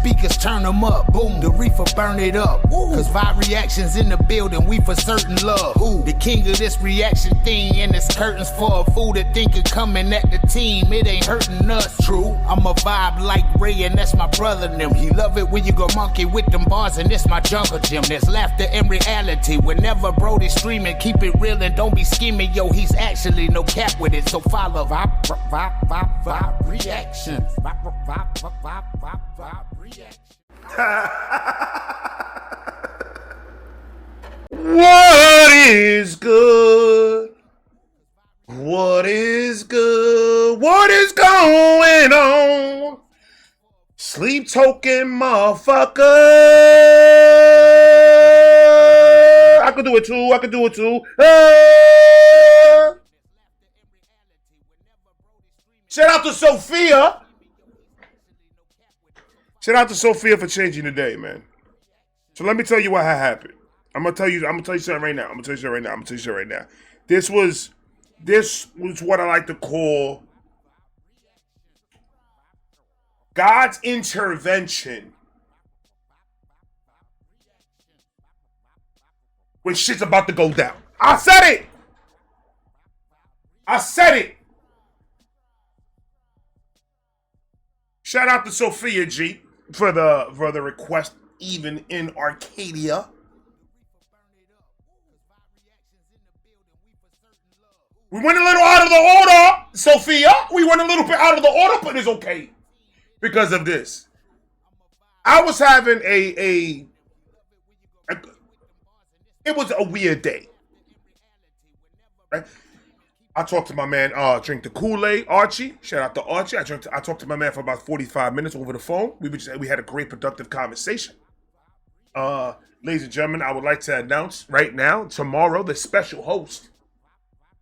speakers turn them up. Boom, the reefer burn it up. Cause vibe reactions in the building, we for certain love. The king of this reaction thing, and it's curtains for a fool that think of coming at the team. It ain't hurting us. True, I'm a vibe like Ray, and that's my brother and them. He love it when you go monkey with them bars, and it's my jungle gym. There's laughter in reality. Whenever Brody's streaming, keep it real and don't be scheming. Yo, he's actually no cap with it, so follow vibe reaction. Vibe reaction. What is good? What is good? What is going on? Sleep token motherfucker. I could do it too. Shout out to Sophia. Shout out to Sophia for changing the day, man. So let me tell you what had happened. I'm gonna tell you something right now. This was what I like to call God's intervention when shit's about to go down. I said it. Shout out to Sophia G for the request, even in Arcadia. We went a little out of the order, Sophia. We went a little bit out of the order, but it's okay because of this. I was having it was a weird day. Right? I talked to my man, Drink the Kool-Aid, Archie. Shout out to Archie. I talked to my man for about 45 minutes over the phone. We had a great productive conversation. Ladies and gentlemen, I would like to announce right now, tomorrow, the special host,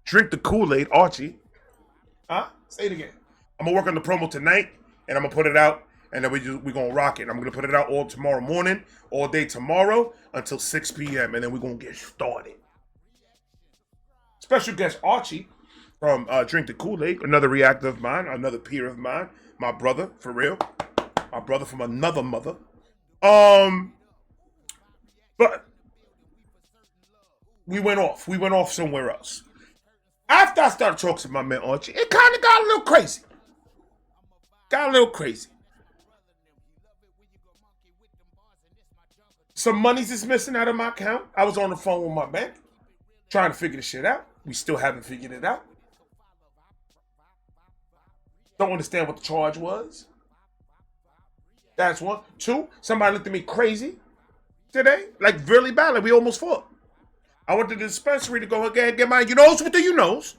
Drink the Kool-Aid, Archie. Say it again. I'm gonna work on the promo tonight, and I'm gonna put it out, and then we're gonna rock it. I'm gonna put it out all tomorrow morning, all day tomorrow, until 6 p.m., and then we're gonna get started. Special guest Archie from Drink the Kool-Aid, another reactor of mine, another peer of mine, my brother, for real. My brother from another mother. But we went off somewhere else. After I started talking to my man Archie, it kind of got a little crazy. Some money's is missing out of my account. I was on the phone with my bank, trying to figure the shit out. We still haven't figured it out. Don't understand what the charge was. That's one. Two, somebody looked at me crazy today. Like really bad. Like we almost fought. I went to the dispensary to go again and get my you-knows with the you-knows.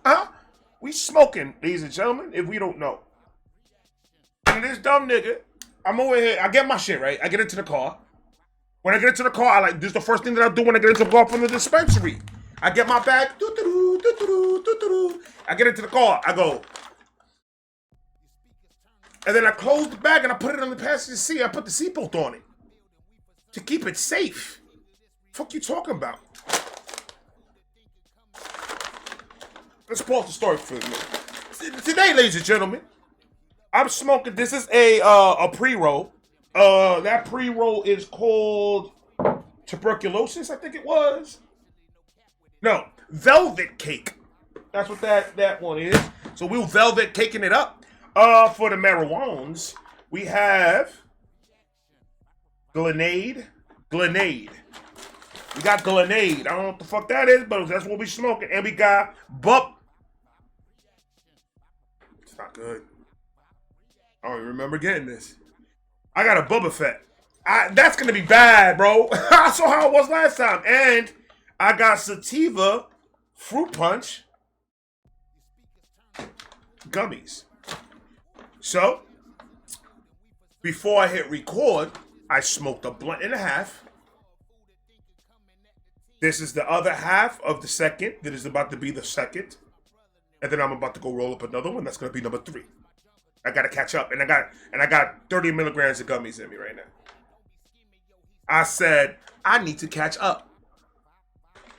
We smoking, ladies and gentlemen, if we don't know. And this dumb nigga, I'm over here, I get my shit, right? I get into the car. When I get into the car, this is the first thing that I do when I get into the car from the dispensary. I get my bag, I get into the car, I go. And then I close the bag and I put it on the passenger seat. I put the seatbelt on it to keep it safe. Fuck you talking about? Let's pause the story for a minute. Today, ladies and gentlemen, I'm smoking. This is a pre-roll. That pre-roll is called tuberculosis, I think it was. No, velvet cake. That's what that one is. So we'll velvet caking it up. For the marijuans, we have Grenade. We got Grenade. I don't know what the fuck that is, but that's what we smoking. And we got It's not good. I don't even remember getting this. I got a Bubba Fett. That's gonna be bad, bro. I saw how it was last time. And I got Sativa Fruit Punch gummies. So, before I hit record, I smoked a blunt and a half. This is the other half of the second. That is about to be the second. And then I'm about to go roll up another one. That's going to be number 3. I got to catch up. And I got 30 milligrams of gummies in me right now. I said, I need to catch up.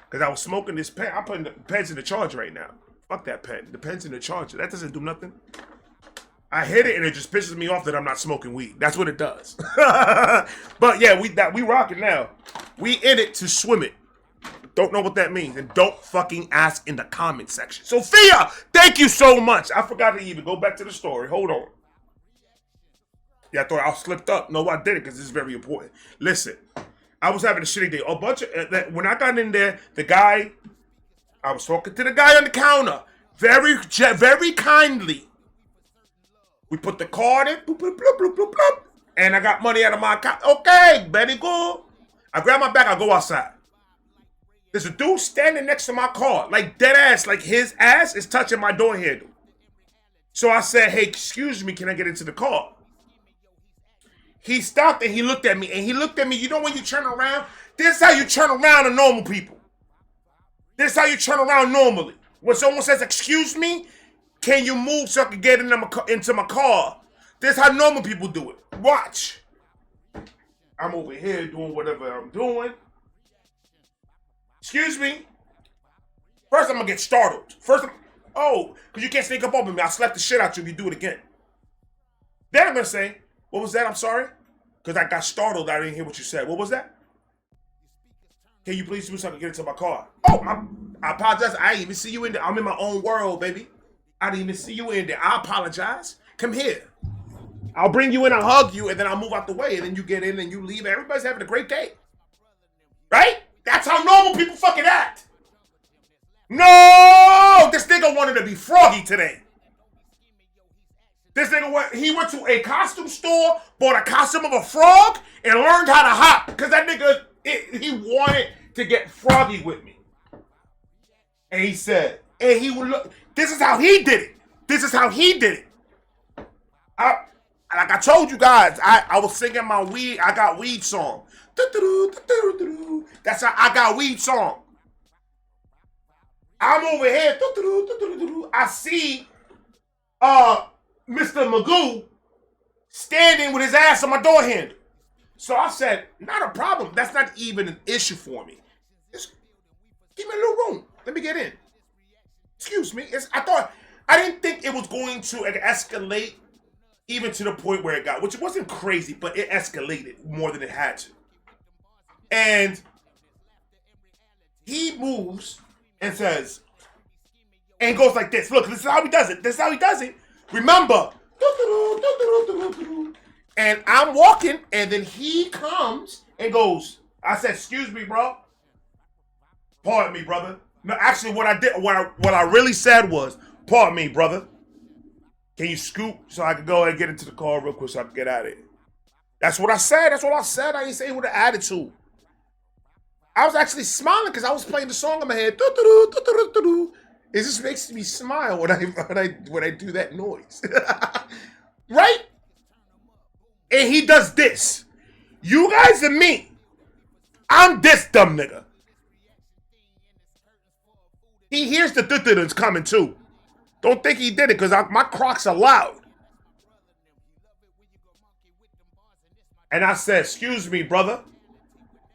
Because I was smoking this pen. I'm putting the pens in the charger right now. Fuck that pen. The pen's in the charger. That doesn't do nothing. I hit it and it just pisses me off that I'm not smoking weed. That's what it does. But yeah, we rocking now. We in it to swim it. Don't know what that means. And don't fucking ask in the comment section. Sophia, thank you so much. I forgot to even go back to the story. Hold on. Yeah, I thought I slipped up. No, I didn't because this is very important. Listen, I was having a shitty day. A bunch of when I got in there, I was talking to the guy on the counter, very kindly. We put the card in, bloop, bloop, bloop, bloop, bloop, bloop, and I got money out of my account. Okay, very good. I grab my bag, I go outside. There's a dude standing next to my car, like dead ass, like his ass is touching my door handle. So I said, hey, excuse me, can I get into the car? He stopped and he looked at me, you know when you turn around? This is how you turn around to normal people. This is how you turn around normally. When someone says, excuse me, can you move so I can get into my car? This is how normal people do it. Watch. I'm over here doing whatever I'm doing. Excuse me. First, I'm going to get startled. Because you can't sneak up on me. I'll slap the shit out you if you do it again. Then I'm going to say, what was that? I'm sorry. Because I got startled. I didn't hear what you said. What was that? Can you please do so I can get into my car? I apologize. I didn't even see you in there. I'm in my own world, baby. I didn't even see you in there. I apologize. Come here. I'll bring you in, I'll hug you, and then I'll move out the way, and then you get in and you leave. Everybody's having a great day. Right? That's how normal people fucking act. No! This nigga wanted to be Froggy today. This nigga went to a costume store, bought a costume of a frog, and learned how to hop. Because that nigga, he wanted to get Froggy with me. And he said, and he would look, this is how he did it. This is how he did it. Like I told you guys, I was singing my I Got Weed song. That's how I Got Weed song. I'm over here. I see Mr. Magoo standing with his ass on my door handle. So I said, not a problem. That's not even an issue for me. Just give me a little room. Let me get in. Excuse me. I didn't think it was going to escalate even to the point where it got, which wasn't crazy, but it escalated more than it had to. And he moves and says, and goes like this. Look, this is how he does it. This is how he does it. Remember. And I'm walking, and then he comes and goes, I said, excuse me, bro. Pardon me, brother. No, actually, what I really said was, pardon me, brother. Can you scoot so I can go and get into the car real quick so I can get out of here? That's what I said. That's what I said. I didn't say it with an attitude. I was actually smiling because I was playing the song in my head. It just makes me smile when I do that noise. Right? And he does this. You guys and me. I'm this dumb nigga. He hears the that's coming too. Don't think he did it because my Crocs are loud. And I said, excuse me, brother.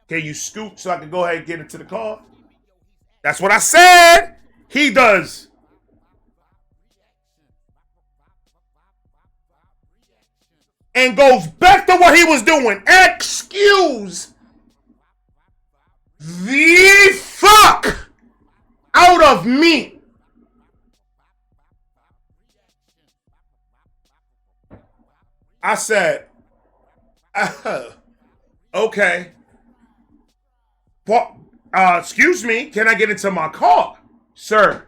Can you scoot so I can go ahead and get into the car? That's what I said. He does. And goes back to what he was doing. Excuse the fuck out of me. I said, okay. Excuse me, can I get into my car? Sir,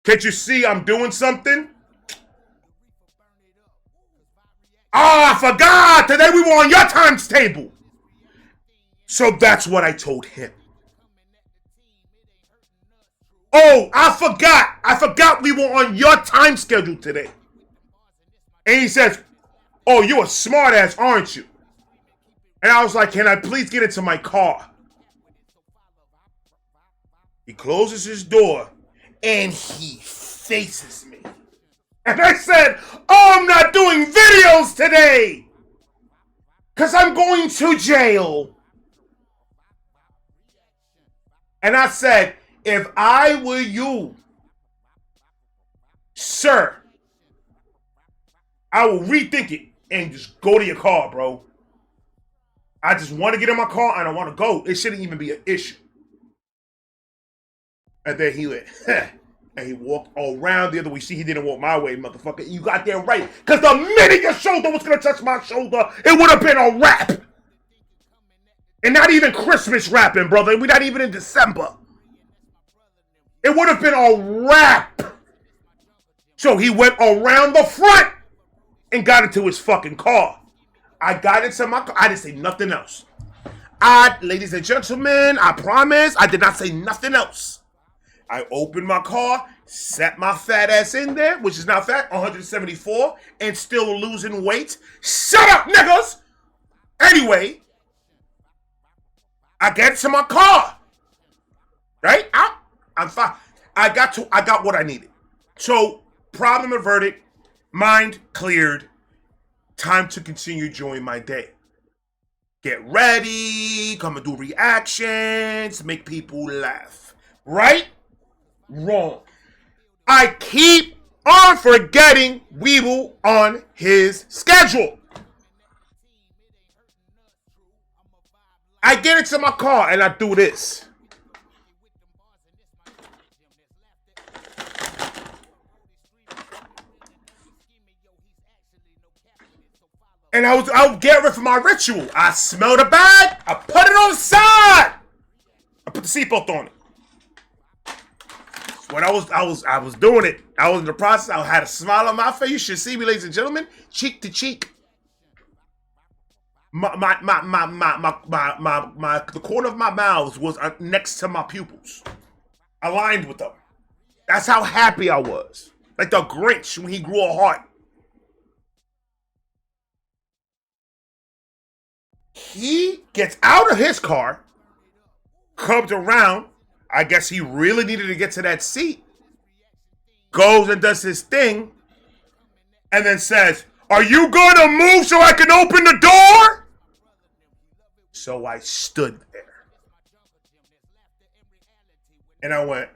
can't you see I'm doing something? I forgot. Today we were on your times table. So that's what I told him. Oh, I forgot. I forgot we were on your time schedule today. And he says, oh, you're a smart ass, aren't you? And I was like, can I please get into my car? He closes his door and he faces me. And I said, oh, I'm not doing videos today because I'm going to jail. And I said, if I were you, sir, I will rethink it and just go to your car, bro. I just want to get in my car and I want to go. It shouldn't even be an issue. And then he went, and he walked around the other way. See, he didn't walk my way, motherfucker. You got there right. Because the minute your shoulder was going to touch my shoulder, it would have been a wrap. And not even Christmas wrapping, brother. We're not even in December. It would have been a wrap. So he went around the front and got into his fucking car. I got into my car. I didn't say nothing else. Ladies and gentlemen, I promise I did not say nothing else. I opened my car, sat my fat ass in there, which is not fat, 174, and still losing weight. Shut up, niggas! Anyway, I get to my car. Right? I'm fine. I got what I needed. So, problem averted, mind cleared, time to continue enjoying my day. Get ready, come and do reactions, make people laugh. Right? Wrong. I keep on forgetting Weeble on his schedule. I get into my car and I do this. And I was getting ready for my ritual. I smelled a bag. I put it on the side. I put the seatbelt on it. When I was doing it, I was in the process. I had a smile on my face. You should see me, ladies and gentlemen, cheek to cheek. The corner of my mouth was next to my pupils, aligned with them. That's how happy I was, like the Grinch when he grew a heart. He gets out of his car, comes around. I guess he really needed to get to that seat. Goes and does his thing. And then says, "Are you going to move so I can open the door?" So I stood there. And I went,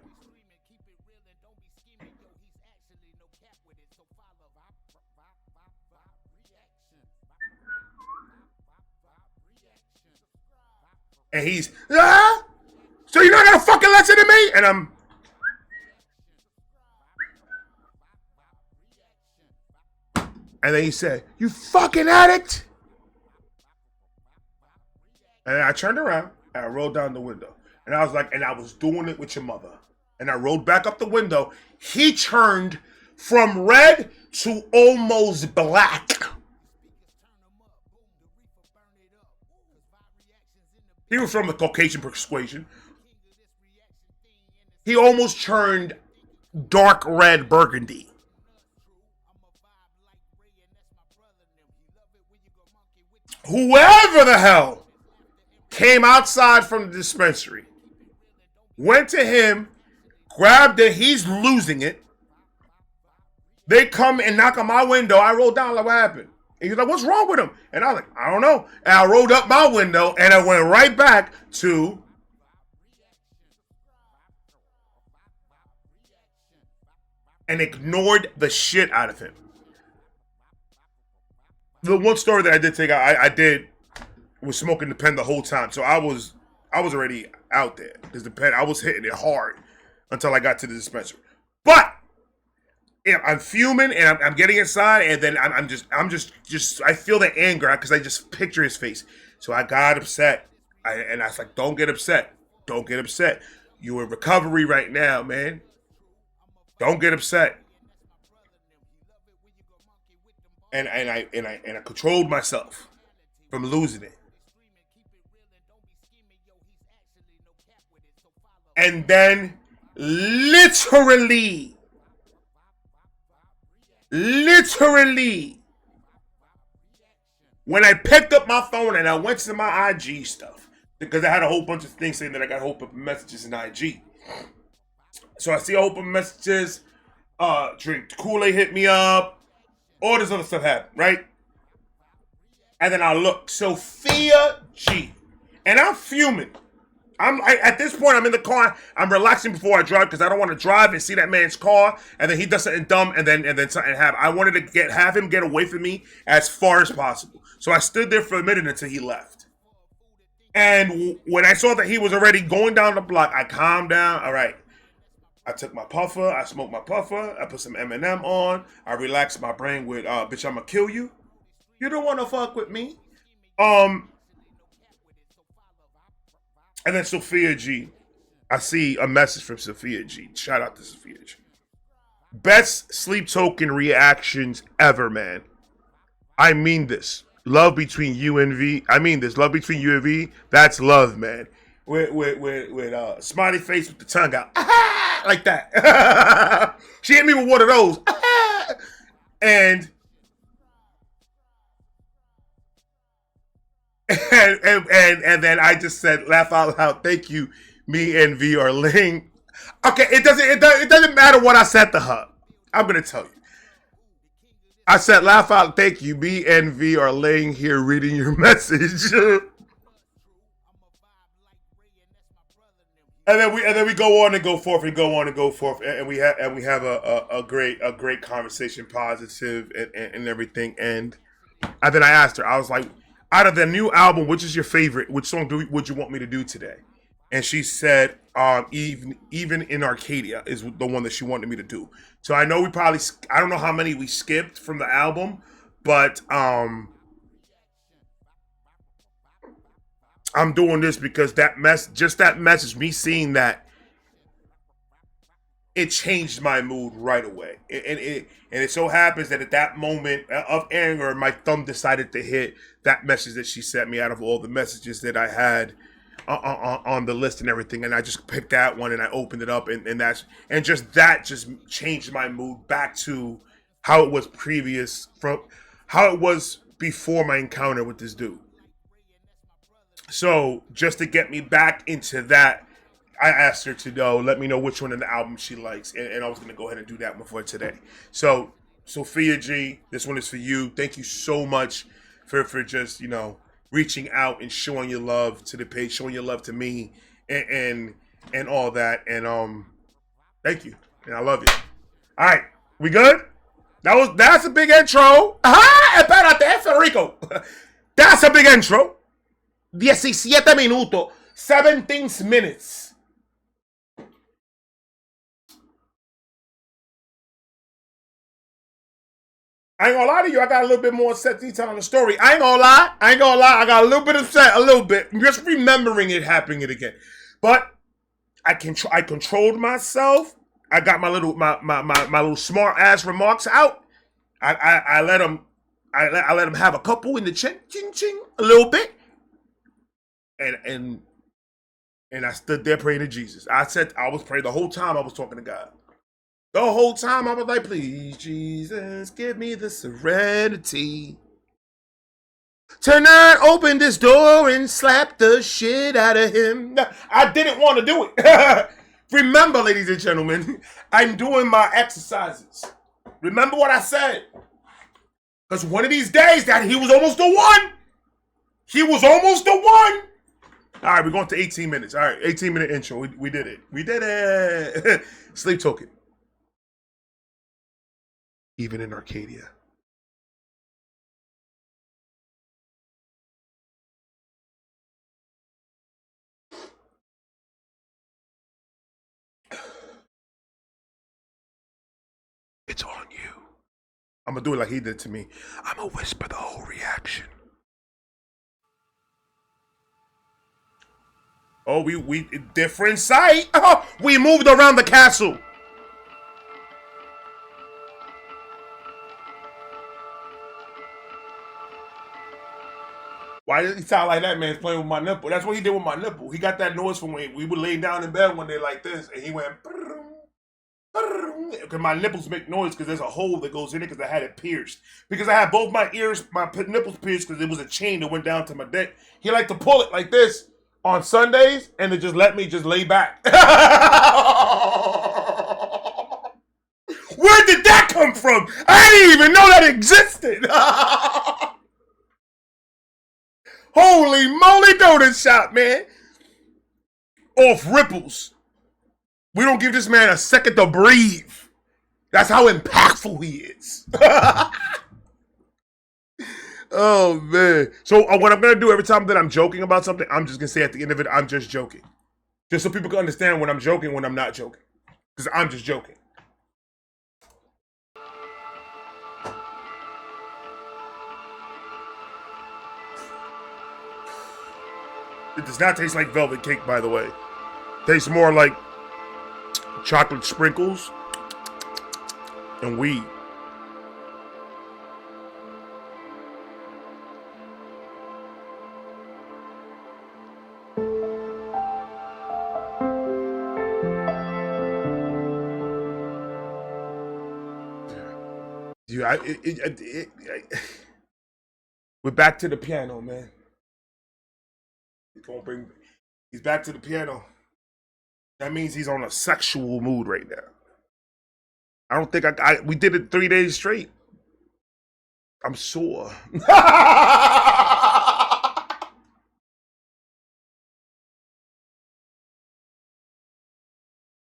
and he's, so you're not gonna fucking listen to me? And I'm, and then he said, "You fucking addict." And then I turned around and I rolled down the window. And I was like, and I was doing it with your mother. And I rolled back up the window. He turned from red to almost black. He was from the Caucasian persuasion. He almost turned dark red burgundy. Whoever the hell came outside from the dispensary, went to him, grabbed it, he's losing it. They come and knock on my window. I rolled down, like, what happened? And he's like, what's wrong with him? And I was like, I don't know. And I rolled up my window and I went right back to and ignored the shit out of him. The one story that I did take out, I did was smoking the pen the whole time. So I was already out there. Because the pen, I was hitting it hard until I got to the dispensary. But yeah, I'm fuming and I'm getting inside, and then I'm just I feel the anger because I just picture his face. So I got upset. And I was like, don't get upset. Don't get upset. You're in recovery right now, man. Don't get upset. And I controlled myself from losing it. And then literally, when I picked up my phone and I went to my IG stuff, because I had a whole bunch of things saying that I got a whole bunch of messages in IG. So I see a whole bunch of messages, drink Kool-Aid hit me up, all this other stuff happened, right? And then I look, Sophia G. And I'm fuming. At this point, I'm in the car. I'm relaxing before I drive because I don't want to drive and see that man's car, and then he does something dumb, and then something happen. I wanted to have him get away from me as far as possible. So I stood there for a minute until he left. And when I saw that he was already going down the block, I calmed down. All right. I took my puffer. I smoked my puffer. I put some M&M on. I relaxed my brain with, bitch, I'ma kill you. You don't want to fuck with me. And then Sophia G. I see a message from Sophia G. Shout out to Sophia G. Best sleep token reactions ever, man. I mean this. Love between you and V. I mean this. Love between you and V. That's love, man. With smiley face with the tongue out. Like that. She hit me with one of those. And then I just said, laugh out loud, thank you. Me and V are laying. Okay, it doesn't matter what I said to her. I'm gonna tell you. I said, laugh out, thank you. Me and V are laying here reading your message. And then we go on and go forth and go on and go forth, and we have a great conversation, positive and everything. And then I asked her, I was like, out of the new album, which is your favorite? Which song would you want me to do today? And she said, even in Arcadia is the one that she wanted me to do. So I know I don't know how many we skipped from the album, but I'm doing this because that message, me seeing that, it changed my mood right away. And it so happens that at that moment of anger, my thumb decided to hit that message that she sent me out of all the messages that I had on the list and everything. And I just picked that one and I opened it up, and that just changed my mood back to how it was before my encounter with this dude. So just to get me back into that, I asked her to let me know which one in the album she likes, and I was going to go ahead and do that before today. So, Sophia G, this one is for you. Thank you so much for just, reaching out and showing your love to the page, showing your love to me, and all that. And thank you, and I love you. All right, we good? That's a big intro. Ajá, espérate, Federico. That's a big intro. 17 minutos, 17 minutes. I ain't gonna lie to you, I got a little bit more set detail on the story. I ain't gonna lie, I got a little bit upset, a little bit. I'm just remembering it happening again. But I controlled myself. I got my little smart ass remarks out. I let him have a couple in the ching a little bit. And I stood there praying to Jesus. I was praying the whole time I was talking to God. The whole time I was like, please, Jesus, give me the serenity to not open this door and slap the shit out of him. I didn't want to do it. Remember, ladies and gentlemen, I'm doing my exercises. Remember what I said. Because one of these days that he was almost the one. He was almost the one. All right, we're going to 18 minutes. All right, 18-minute intro. We did it. We did it. Sleep token. Even in Arcadia. It's on you. I'm going to do it like he did to me. I'm going to whisper the whole reaction. Oh, we different site. Oh, we moved around the castle. Why did he sound like that man's playing with my nipple? That's what he did with my nipple. He got that noise from when we were laying down in bed one day like this, and he went, because my nipples make noise because there's a hole that goes in it because I had it pierced. Because I had both my nipples pierced because it was a chain that went down to my dick. He liked to pull it like this on Sundays, and it just let me just lay back. Where did that come from? I didn't even know that existed. Holy moly donut shop, man. off ripples. We don't give this man a second to breathe. That's how impactful he is. Oh, man. So what I'm going to do every time that I'm joking about something, I'm just going to say at the end of it, I'm just joking. Just so people can understand when I'm joking, when I'm not joking. Because I'm just joking. It does not taste like velvet cake, by the way. It tastes more like chocolate sprinkles and weed. Dude, we're back to the piano, man. He's back to the piano. That means he's on a sexual mood right now. I don't think we did it 3 days straight. I'm sore.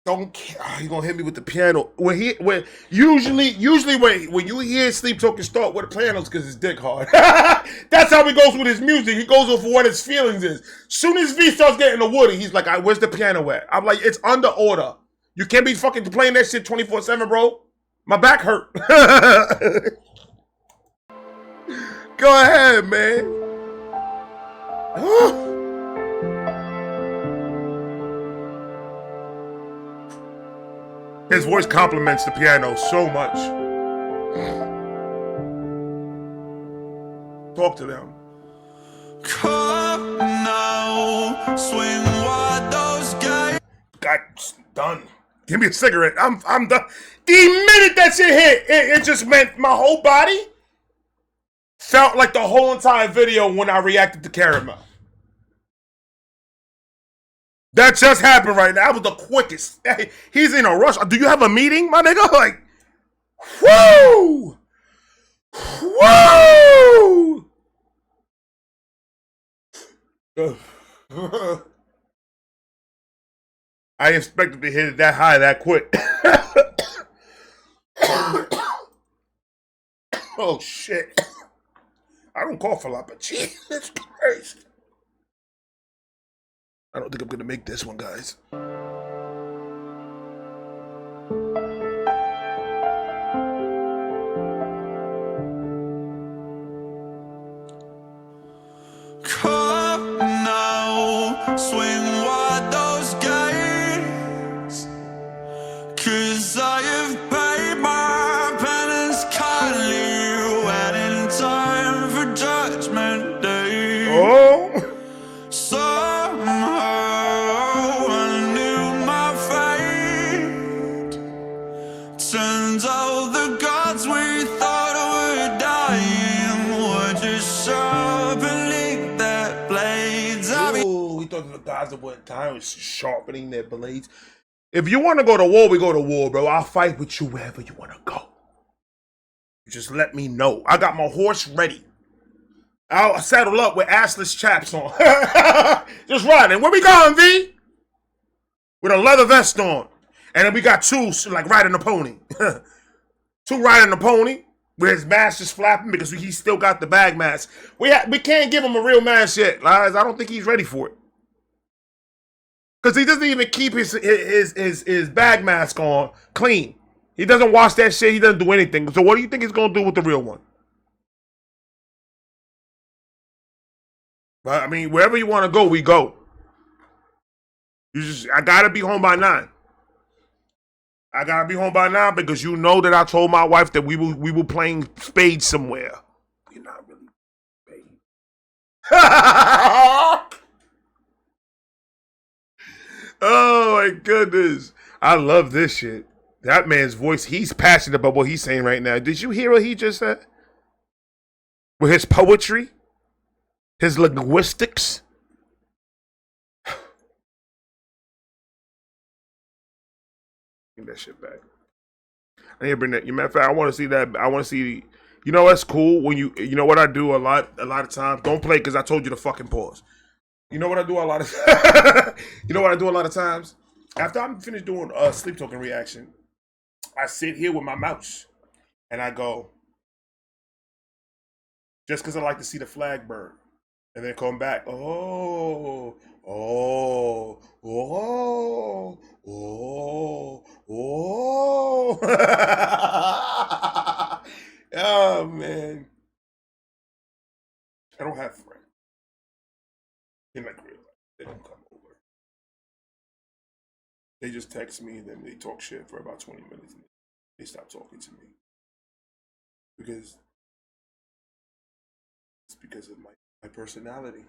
Don't care. He gonna hit me with the piano. Usually when you hear Sleep Token start with the pianos, because his dick hard. That's how he goes with his music. He goes off for what his feelings is. Soon as V starts getting the woody, he's like, "Where's the piano at?" I'm like, "It's under order. You can't be fucking playing that shit 24/7, bro. My back hurt." Go ahead, man. His voice compliments the piano so much. Talk to them. Come now, swing wide those gates. Got done. Give me a cigarette. I'm done. The minute that shit hit, it just meant my whole body felt like the whole entire video when I reacted to Caramel. That just happened right now. That was the quickest. He's in a rush. Do you have a meeting, my nigga? Like, whoo! Woo! I expected to hit it that high that quick. Oh, shit. I don't cough a lot, but Jesus Christ. I don't think I'm going to make this one, guys. Come now, swing wide those gates. 'Cause I have paid my penance kindly, waiting time for judgment day. Oh! Turns out the gods we thought were dying were just sharpening their blades. Oh, we thought the gods of what time was sharpening their blades. If you want to go to war, we go to war, bro. I'll fight with you wherever you want to go. You just let me know. I got my horse ready. I'll saddle up with assless chaps on. Just riding. Where we going, V? With a leather vest on. And then we got two, like, riding a pony. Two riding a pony with his mask just flapping because he still got the bag mask. We can't give him a real mask yet, guys. I don't think he's ready for it. Because he doesn't even keep his bag mask on clean. He doesn't wash that shit. He doesn't do anything. So what do you think he's going to do with the real one? But, I mean, wherever you want to go, we go. I got to be home by 9. I gotta be home by 9 because you know that I told my wife that we were playing spades somewhere. We're not really spades. Oh my goodness. I love this shit. That man's voice, he's passionate about what he's saying right now. Did you hear what he just said? With his poetry? His linguistics? That shit back. I need to bring that. You matter of fact, I want to see that. I want to see. You know what's cool when you know what I do a lot of times. Don't play because I told you to fucking pause. You know what I do a lot of you know what I do a lot of times? After I'm finished doing a sleep token reaction, I sit here with my mouse and I go, just because I like to see the flag burn. And then come back. Oh, oh, oh, oh, oh. Oh, man. I don't have friends. In like real life. They don't come over. They just text me and then they talk shit for about 20 minutes and they stop talking to me. Because it's because of my personality.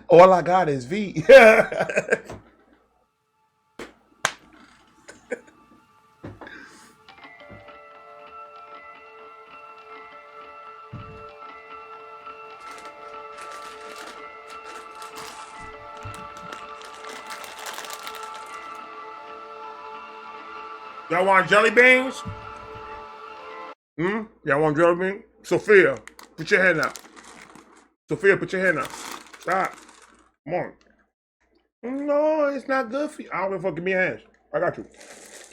All I got is V. Y'all want jelly beans? Y'all want jelly beans? Sophia, put your hand out. Sophia, put your hand out. Stop. Come on. No, it's not good for you. I don't give a fuck. Give me your hands. I got you.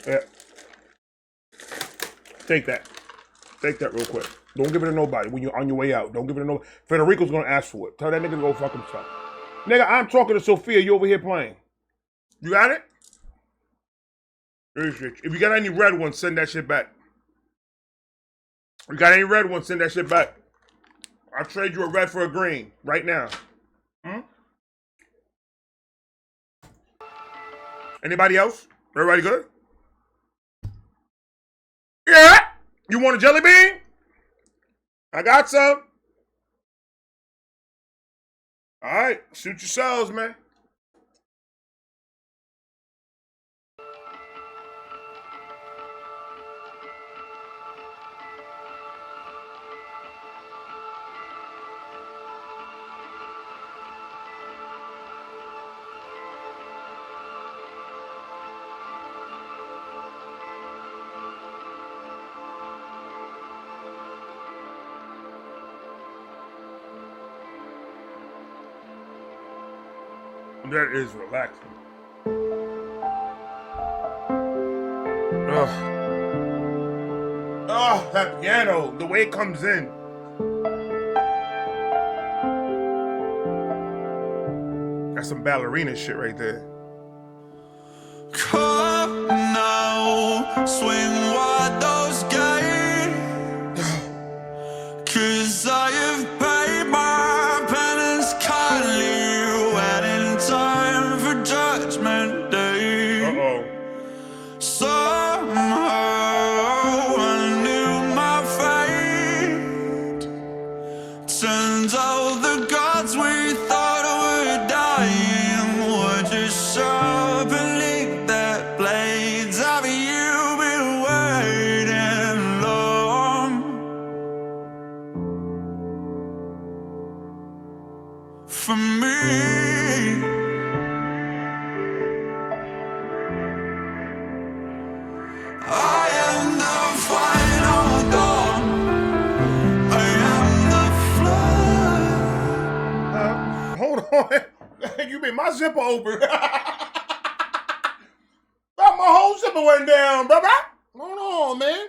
Yeah. Take that. Take that real quick. Don't give it to nobody when you're on your way out. Don't give it to nobody. Federico's gonna ask for it. Tell that nigga to go fuck himself. Nigga, I'm talking to Sophia. You over here playing. You got it? If you got any red ones, send that shit back. If you got any red ones, send that shit back. I'll trade you a red for a green right now. Anybody else? Everybody good? Yeah. You want a jelly bean? I got some. All right. Shoot yourselves, man. That is relaxing. Ugh. Oh, that piano, the way it comes in. That's some ballerina shit right there. Come now, swing wide those gates, 'cause I have paid my penance kindly, waiting time for judgment day. Uh-oh. Somehow I knew my fate. Turns out the gods we thought were dying were just sharpening their blades. Have you been waiting long for me? I am the final dawn. I am the flood. Hold on. You made my zipper open. My whole zipper went down, brother. Hold on, man.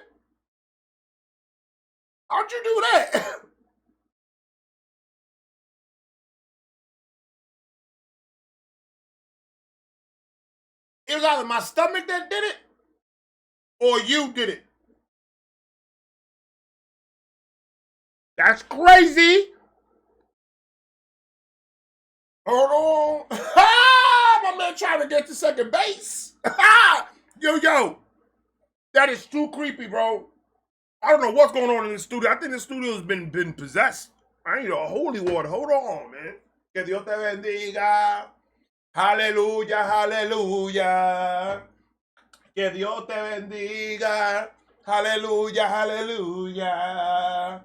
How'd you do that? It was either my stomach that did it, or you did it. That's crazy. Hold on. My man trying to get to second base. Yo. That is too creepy, bro. I don't know what's going on in the studio. I think the studio's been possessed. I need a holy water. Hold on, man. Que Dios te bendiga. Aleluya, aleluya. Que Dios te bendiga. Aleluya, aleluya.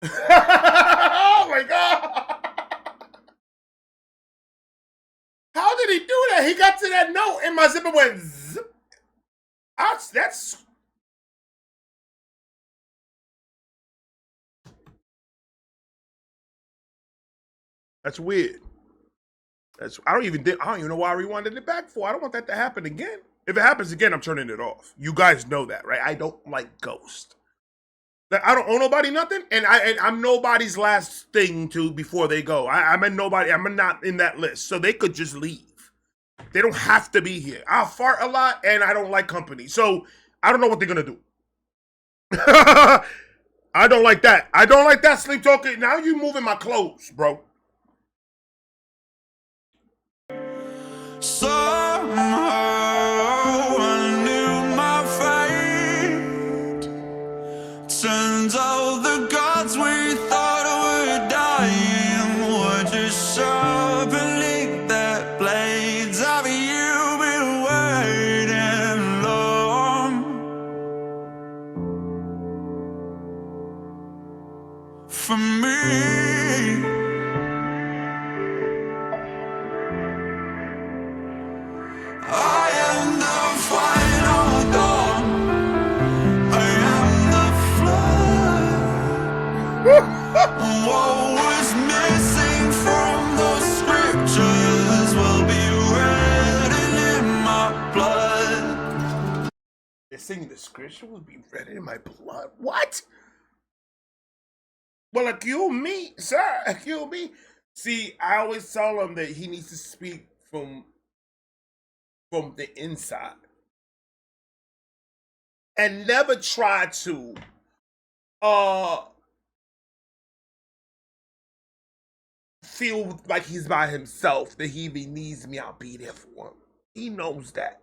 Oh my God. How did he do that? He got to that note and my zipper went zip. That's weird. I don't even know why I rewinded it back for. I don't want that to happen again. If it happens again, I'm turning it off. You guys know that, right? I don't like ghosts. Like, I don't owe nobody nothing, and I'm nobody's last thing to before they go. I'm not in that list, so they could just leave. They don't have to be here. I fart a lot, and I don't like company, so I don't know what they're gonna do. I don't like that. I don't like that sleep talking. Now you moving my clothes, bro. Somehow I knew my fate. Turns out the gods we thought were dying were just sharpening their blades. Have you been waiting long for me? I am the final dawn. I am the flood. What was missing from those scriptures will be written in my blood. They're singing the scripture will be read in my blood. What? Well, accuse me, sir. Accuse me. See, I always tell him that he needs to speak from the inside and never try to feel like he's by himself, that he even needs me. I'll be there for him. He knows that,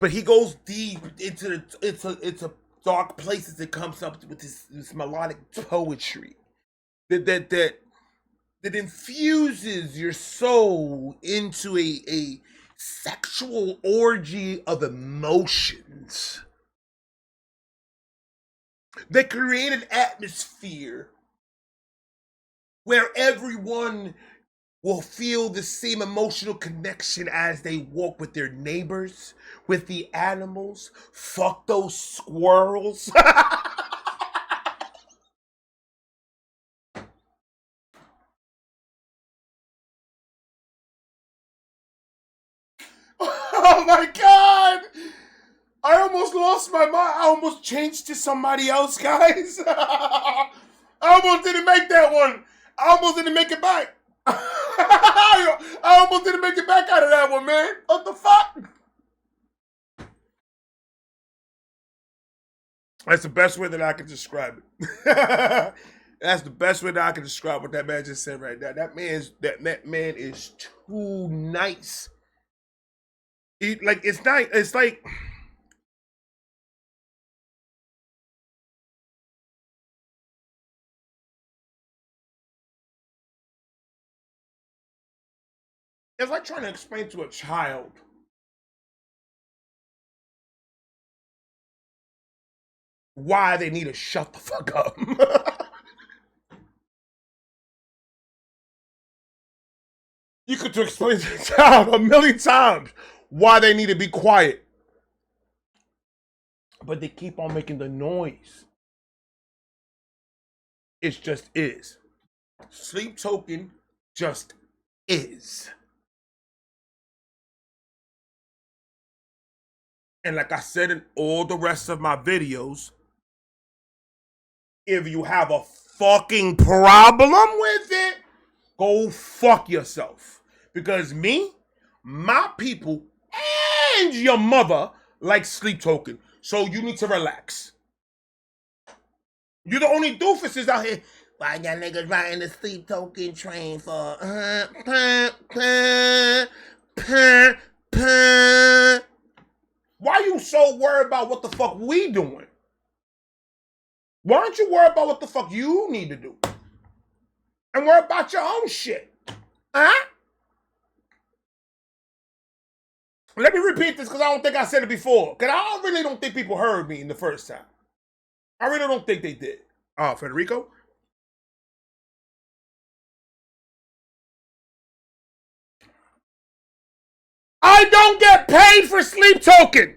but he goes deep into dark places and comes up with this melodic poetry that infuses your soul into a sexual orgy of emotions. They create an atmosphere where everyone will feel the same emotional connection as they walk with their neighbors, with the animals. Fuck those squirrels. Oh my God! I almost lost my mind. I almost changed to somebody else, guys. I almost didn't make that one. I almost didn't make it back. I almost didn't make it back out of that one, man. What the fuck? That's the best way that I can describe it. That's the best way that I can describe what that man just said right now. That man is too nice. It's like it's like trying to explain to a child why they need to shut the fuck up. You could explain to a child a million times why they need to be quiet, but they keep on making the noise. It just is. Sleep token just is. And like I said in all the rest of my videos, if you have a fucking problem with it, go fuck yourself. Because me, my people, and your mother like sleep token. So you need to relax. You're the only doofuses out here. Why y'all niggas riding the sleep token train for? Why you so worried about what the fuck we doing? Why don't you worry about what the fuck you need to do? And worry about your own shit. Huh? Let me repeat this because I don't think I said it before. Because I really don't think people heard me in the first time. I really don't think they did. Federico? I don't get paid for Sleep Token.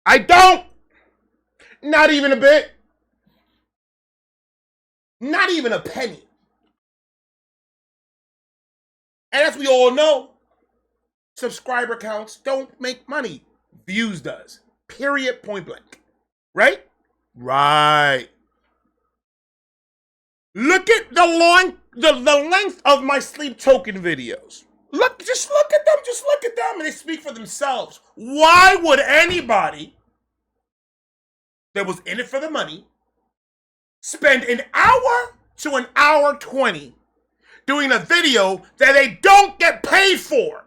I don't. Not even a bit. Not even a penny. And as we all know, subscriber counts don't make money. Views does. Period, point blank. Right? Right. Look at the length of my Sleep Token videos. Just look at them, and they speak for themselves. Why would anybody that was in it for the money spend an hour to an hour 20 doing a video that they don't get paid for?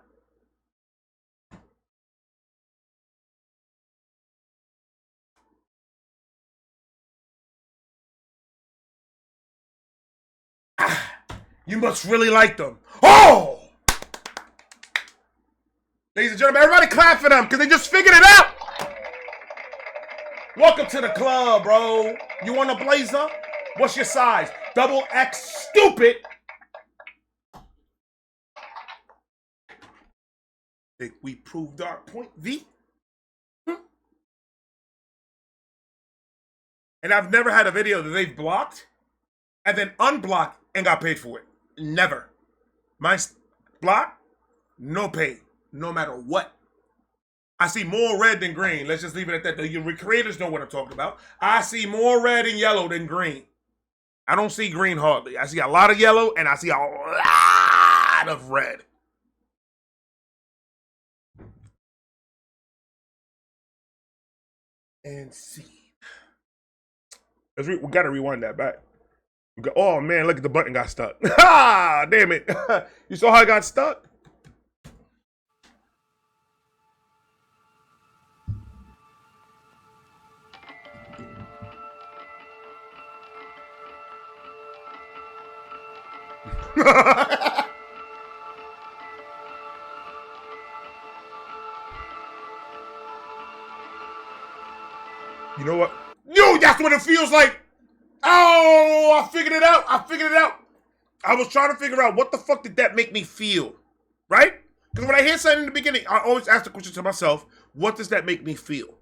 You must really like them. Oh! Ladies and gentlemen, everybody clap for them because they just figured it out. Welcome to the club, bro. You want a blazer? What's your size? Double X stupid. Think we proved our point, V? And I've never had a video that they've blocked and then unblocked and got paid for it. Never. Mine's blocked, no pay, no matter what. I see more red than green. Let's just leave it at that. The creators know what I'm talking about. I see more red and yellow than green. I don't see green hardly. I see a lot of yellow and I see a lot of red. And see. We got to rewind that back. Oh man, look at the button got stuck. Ah, damn it. You saw how it got stuck? You know what? Yo, that's what it feels like. Oh, I figured it out. I was trying to figure out what the fuck did that make me feel, right? Because when I hear something in the beginning, I always ask the question to myself, what does that make me feel?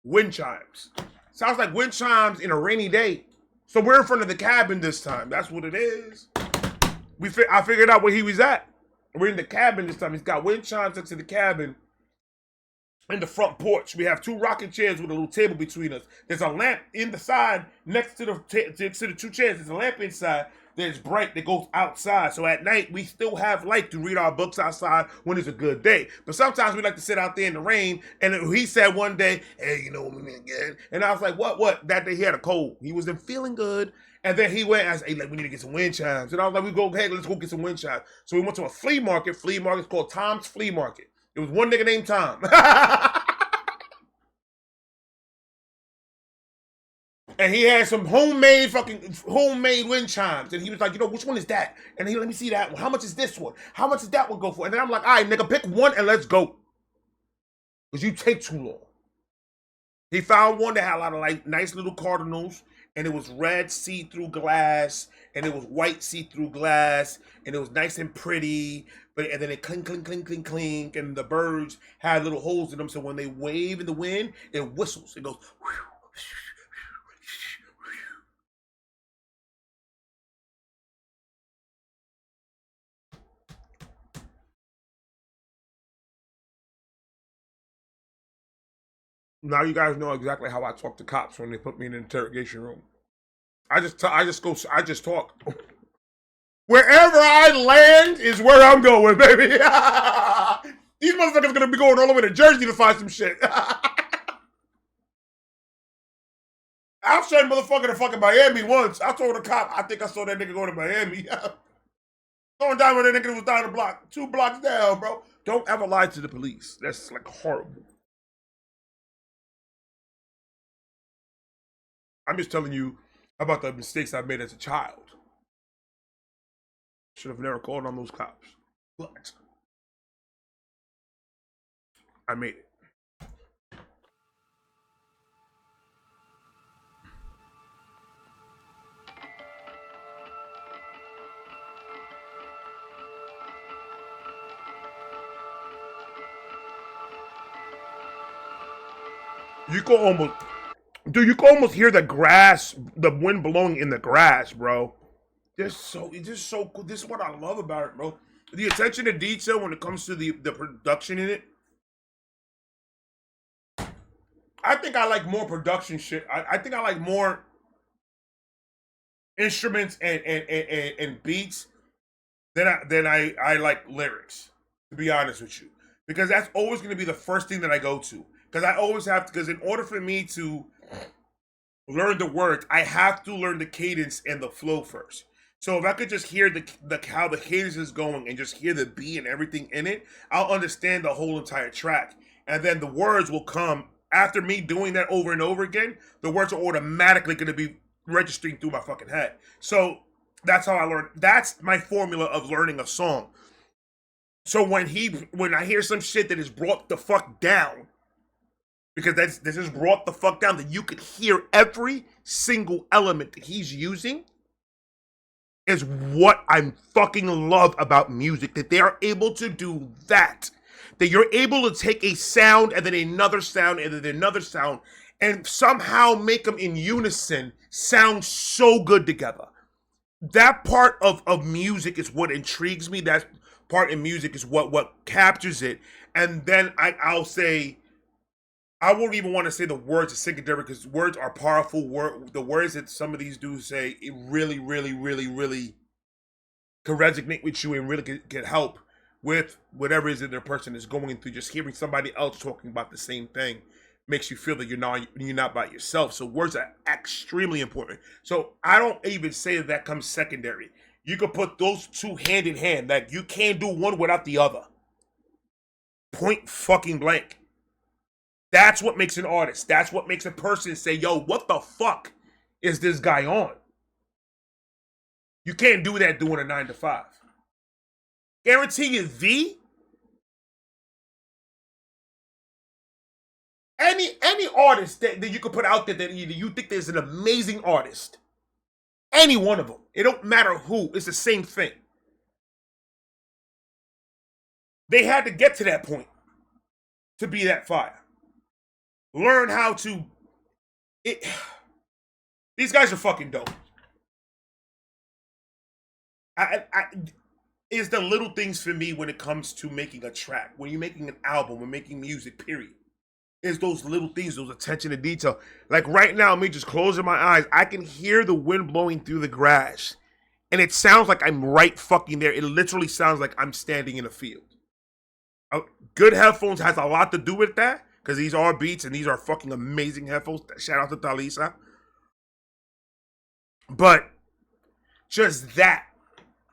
Wind chimes. Sounds like wind chimes in a rainy day. So we're in front of the cabin this time. That's what it is. I figured out where he was at. We're in the cabin this time. He's got wind chimes next to the cabin. In the front porch, we have 2 rocking chairs with a little table between us. There's a lamp in the side next to the 2 chairs. There's a lamp inside that's bright that goes outside. So at night, we still have light to read our books outside when it's a good day. But sometimes we like to sit out there in the rain. And he said one day, hey, you know what I mean again? And I was like, what? That day he had a cold. He wasn't feeling good. And then he went, I said, hey, like, we need to get some wind chimes. And I was like, let's go get some wind chimes. So we went to a flea market. Flea market's called Tom's Flea Market. It was one nigga named Tom. And he had some homemade wind chimes. And he was like, you know, which one is that? And he let me see that one. How much is this one? How much does that one go for? And then I'm like, all right, nigga, pick one and let's go. Because you take too long. He found one that had a lot of like nice little cardinals. And it was red see-through glass. And it was white see-through glass. And it was nice and pretty. And then it clink, clink, clink, clink, clink. And the birds had little holes in them. So when they wave in the wind, it whistles. It goes, whew. Now you guys know exactly how I talk to cops when they put me in an interrogation room. I just talk. Wherever I land is where I'm going, baby. These motherfuckers gonna be going all the way to Jersey to find some shit. I've sent motherfucker to fucking Miami once. I told a cop, I think I saw that nigga go to Miami. Going down where that nigga was down the block, 2 blocks down, bro. Don't ever lie to the police. That's like horrible. I'm just telling you about the mistakes I made as a child. Should have never called on those cops. But I made it. You can almost, dude, you can almost hear the grass, the wind blowing in the grass, bro. It's just so cool. This is what I love about it, bro. The attention to detail when it comes to the production in it. I think I like more production shit. I think I like more instruments and beats than I like lyrics, to be honest with you. Because that's always going to be the first thing that I go to. Because I always have to, because in order for me to learn the words, I have to learn the cadence and the flow first. So if I could just hear the how the cadence is going and just hear the beat and everything in it, I'll understand the whole entire track. And then the words will come after me doing that over and over again. The words are automatically going to be registering through my fucking head. So that's how I learn. That's my formula of learning a song. So when I hear some shit that is brought the fuck down, because this is brought the fuck down, that you could hear every single element that he's using, is what I fucking love about music. That they are able to do that. That you're able to take a sound and then another sound and then another sound and somehow make them in unison sound so good together. That part of music is what intrigues me. That part in music is what captures it. And then I'll say, I won't even want to say the words are secondary because words are powerful. The words that some of these dudes say, it really, really, really, really can resonate with you and really can help with whatever it is that their person is going through. Just hearing somebody else talking about the same thing makes you feel that you're not by yourself. So words are extremely important. So I don't even say that comes secondary. You could put those two hand in hand. Like, you can't do one without the other. Point fucking blank. That's what makes an artist. That's what makes a person say, yo, what the fuck is this guy on? You can't do that doing a 9 to 5. Guarantee you, any artist that you could put out there that you think there's an amazing artist, any one of them, it don't matter who, it's the same thing. They had to get to that point to be that fire. Learn how to. These guys are fucking dope. It's the little things for me when it comes to making a track. When you're making an album, when making music, period. It's those little things, those attention to detail. Like right now, me just closing my eyes, I can hear the wind blowing through the grass. And it sounds like I'm right fucking there. It literally sounds like I'm standing in a field. Good headphones has a lot to do with that. Because these are beats and these are fucking amazing headphones. Shout out to Talisa. But just that,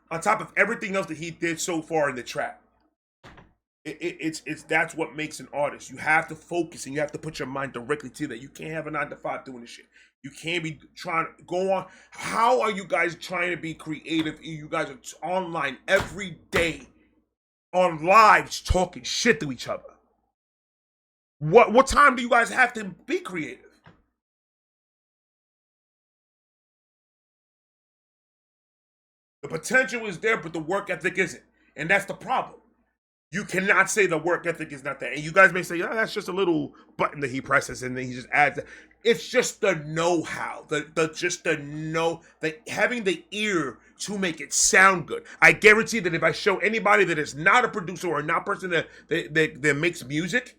on top of everything else that he did so far in the track, it's that's what makes an artist. You have to focus and you have to put your mind directly to that. You can't have a 9 to 5 doing this shit. You can't be trying to go on. How are you guys trying to be creative? You guys are online every day on lives talking shit to each other. What time do you guys have to be creative? The potential is there, but the work ethic isn't. And that's the problem. You cannot say the work ethic is not there. And you guys may say, oh, that's just a little button that he presses and then he just adds that. It's just the know-how. Having the ear to make it sound good. I guarantee that if I show anybody that is not a producer or not a person that makes music,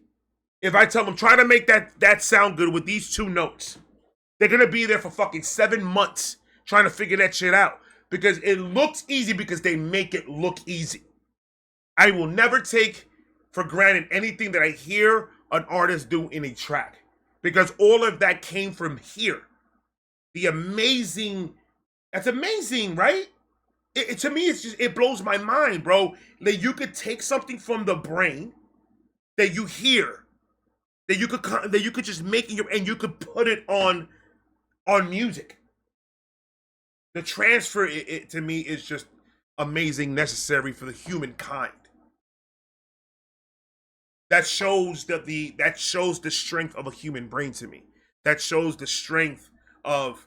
if I tell them, try to make that sound good with these 2 notes, they're going to be there for fucking 7 months trying to figure that shit out. Because it looks easy because they make it look easy. I will never take for granted anything that I hear an artist do in a track. Because all of that came from here. That's amazing, right? To me, it blows my mind, bro. That you could take something from the brain that you hear, that you could just make and you could put it on music. The transfer, it to me, is just amazing, necessary for the humankind. That shows the strength of a human brain to me. That shows the strength of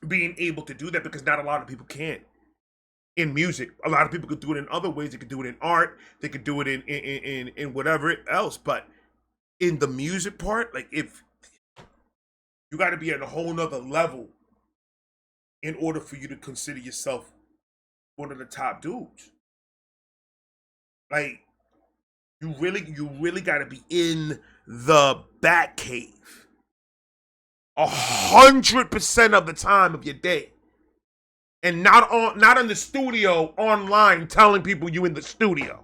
being able to do that, because not a lot of people can. In music, a lot of people could do it in other ways. They could do it in art. They could do it in whatever else. But in the music part, like, if You got to be at a whole nother level in order for you to consider yourself one of the top dudes. Like, you really got to be in the bat cave 100% of the time of your day, and not in the studio, online telling people you in the studio.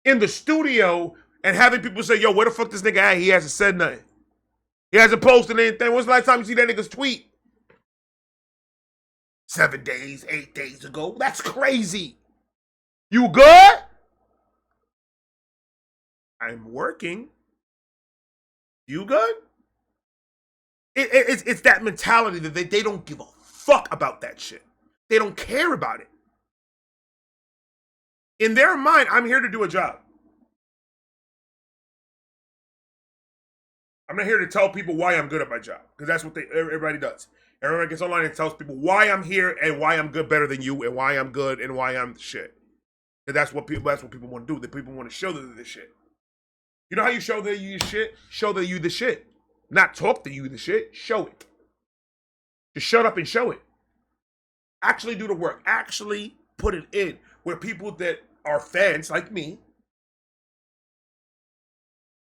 In the studio and having people say, "Yo, where the fuck this nigga at? He hasn't said nothing. He hasn't posted anything. When's the last time you see that nigga's tweet? 7 days, 8 days ago. That's crazy. You good? I'm working. You good?" It's that mentality that they don't give a fuck about that shit. They don't care about it. In their mind, I'm here to do a job. I'm not here to tell people why I'm good at my job, because that's what everybody does. Everybody gets online and tells people why I'm here and why I'm good better than you and why I'm good and why I'm the shit. And that's what people want to do. The people want to show that they're the shit. You know how you show that you the shit? Show that you the shit. Not talk that you the shit. Show it. Just shut up and show it. Actually do the work. Actually put it in. Where people that are fans like me,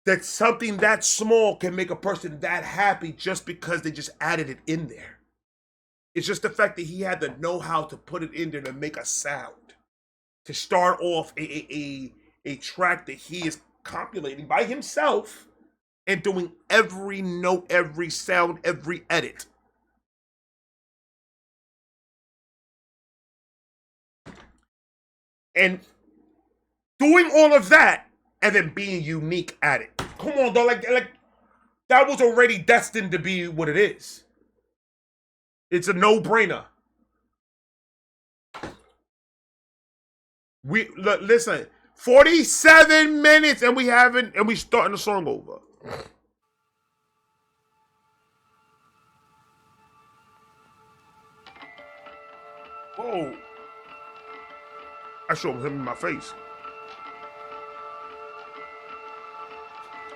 that something that small can make a person that happy just because they just added it in there. It's just the fact that he had the know-how to put it in there to make a sound. To start off a track that he is compilating by himself and doing every note, every sound, every edit. And doing all of that and then being unique at it. Come on, though, like that was already destined to be what it is. It's a no-brainer. Listen, 47 minutes and we starting the song over. Whoa. I showed him in my face.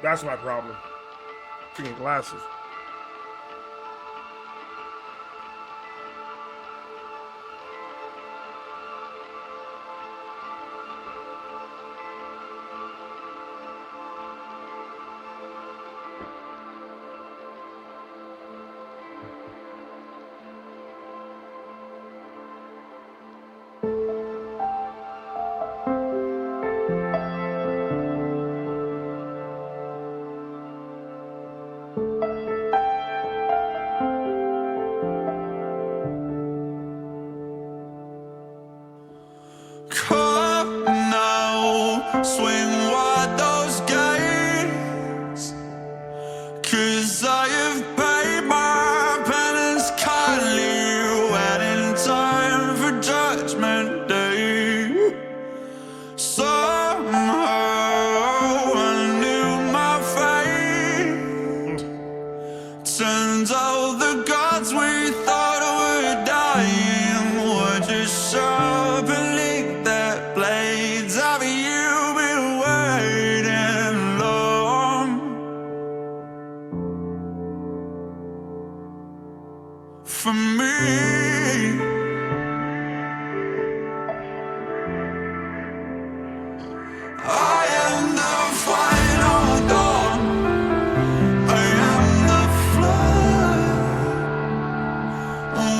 That's my problem. Freaking glasses. Come now, swing wide those gates, 'cause I have paid my penance kindly, waiting time for judgment day. Somehow I knew my fate. Turns out the gods we thought were dying were just sharpening their blades. Have you been waiting long for me? I am the final dawn. I am the flood.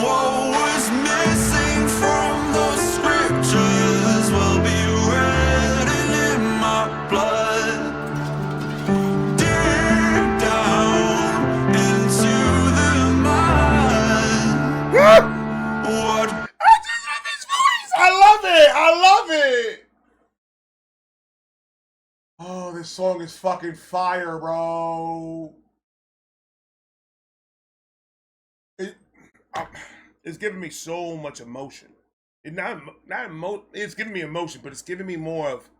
What was missing from those scriptures will be written in my blood. Deep down into the mud. What I just love his voice. I love it. I love it. Oh, this song is fucking fire, bro. It's giving me so much emotion. It's giving me emotion, but it's giving me more of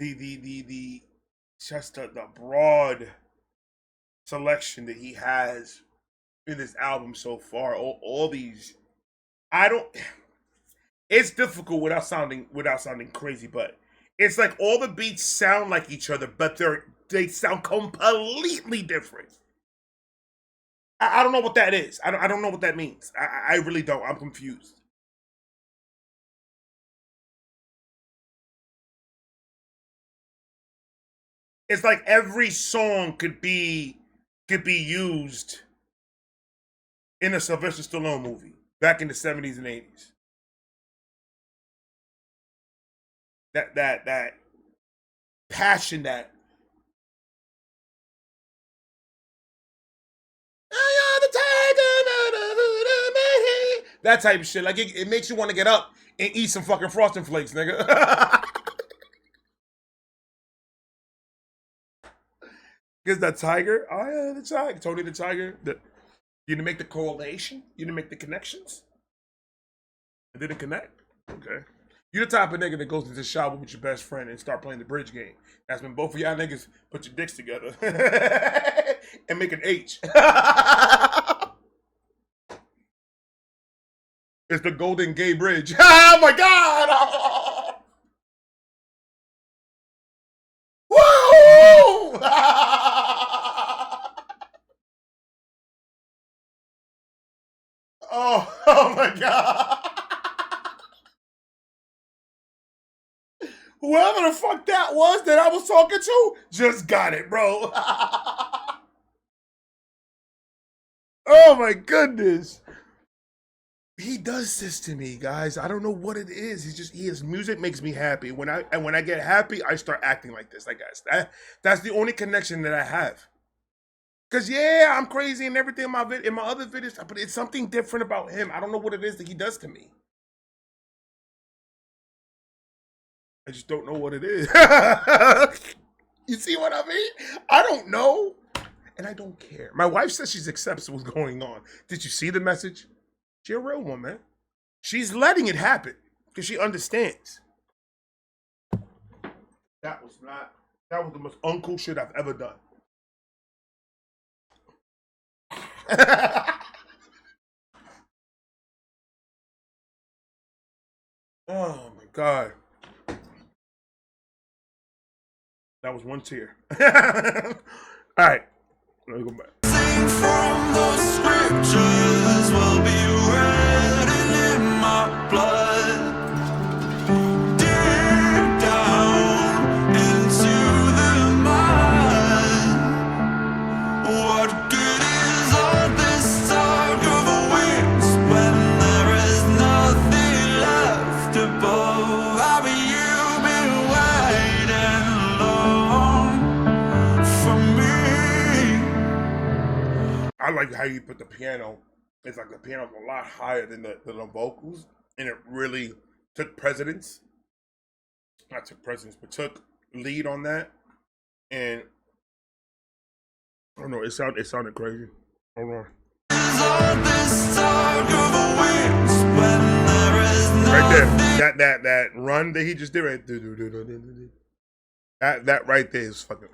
the just the broad selection that he has in this album so far. All these, it's difficult without sounding crazy, but It's like all the beats sound like each other, but they sound completely different. I don't know what that is. I don't know what that means. I really don't. I'm confused. It's like every song could be used in a Sylvester Stallone movie back in the 70s and 80s. That passion, that type of shit. Like it makes you want to get up and eat some fucking Frosted Flakes, nigga. Because that tiger, oh yeah, the tiger, Tony the Tiger. You didn't make the correlation. You didn't make the connections. It didn't connect. Okay. You're the type of nigga that goes into the shower with your best friend and start playing the bridge game. That's when both of y'all niggas put your dicks together and make an H. It's the Golden Gay Bridge. Oh my God! Woo! Oh my God! Whoever the fuck that was that I was talking to just got it, bro. Oh my goodness. He does this to me, guys. I don't know what it is. His music makes me happy. When I get happy, I start acting like this. Like guys, that's the only connection that I have. Cause yeah, I'm crazy and everything in my other videos, but it's something different about him. I don't know what it is that he does to me. I just don't know what it is. You see what I mean? I don't know, and I don't care. My wife says she accepts what's going on. Did you see the message? She's a real one, man. She's letting it happen because she understands. That was the most uncool shit I've ever done. Oh my God. That was one tear. All right. Let me go back. Sing from the scriptures will be written in my blood. Deep down into the mud. What good is all this talk of wings when there is nothing left above? Have you been waiting long for me? I like how you put the piano. It's like the piano's a lot higher than the vocals, and it really took precedence. Not took precedence, but took lead on that. And I don't know, it sounded crazy. Hold on. Right there, that run that he just did, right? That right there is fucking.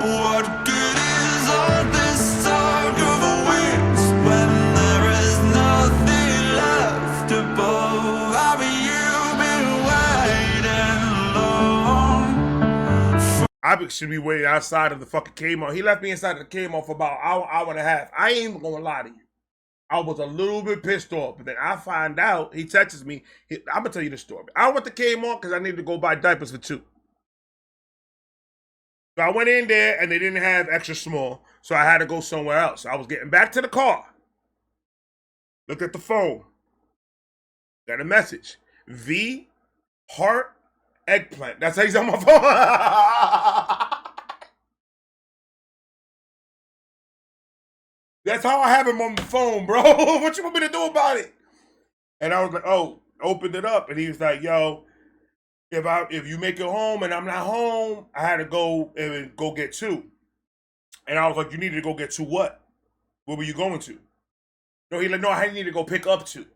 What good is all this talk of wings when there is nothing left above? Have you been waiting long? I should be waiting outside of the fucking Kmart. He left me inside of the Kmart for about an hour and a half. I ain't even gonna lie to you. I was a little bit pissed off, but then I find out, he texts me. I'm gonna tell you the story. I went to Kmart because I needed to go buy diapers for 2. So I went in there and they didn't have extra small, so I had to go somewhere else. I was getting back to the car. Looked at the phone. Got a message. V, heart, eggplant. That's how he's on my phone. That's how I have him on the phone, bro. What you want me to do about it? And I was like, oh, opened it up. And he was like, yo, if you make it home and I'm not home, I had to go get 2. And I was like, you needed to go get 2 what? Where were you going to? No, he's like, no, I need to go pick up 2.